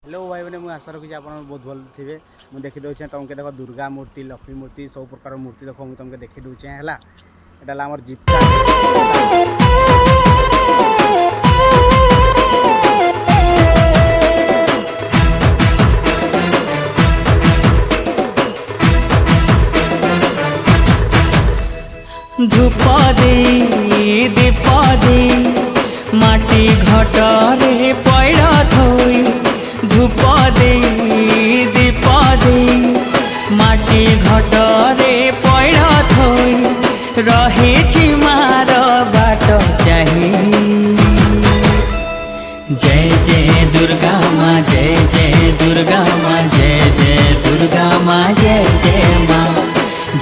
Hello भाई मैंने मुझे आशा रखी आप बहुत भल थे मुझे देखी दूचे तुमके देख दुर्गा मूर्ति लक्ष्मी मूर्ति सब प्रकार मूर्ति देख मुझे तुमके देखी दूचे है यहाँ आम जीविका धूप दे दीप दे माटी घटरे पैड़ थोई धूप दे दीप दे माटी घटरे पैड़ थोई रहे मार बाट चाही। जय जय दुर्गा माँ जय जय दुर्गा माँ जय जय दुर्गा माँ जय जय माँ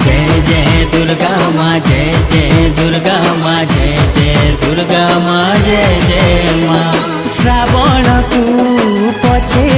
जय जय दुर्गा माँ जय जय दुर्गा माँ जय जय दुर्गा माँ जय जय माँ। श्रावण को पछे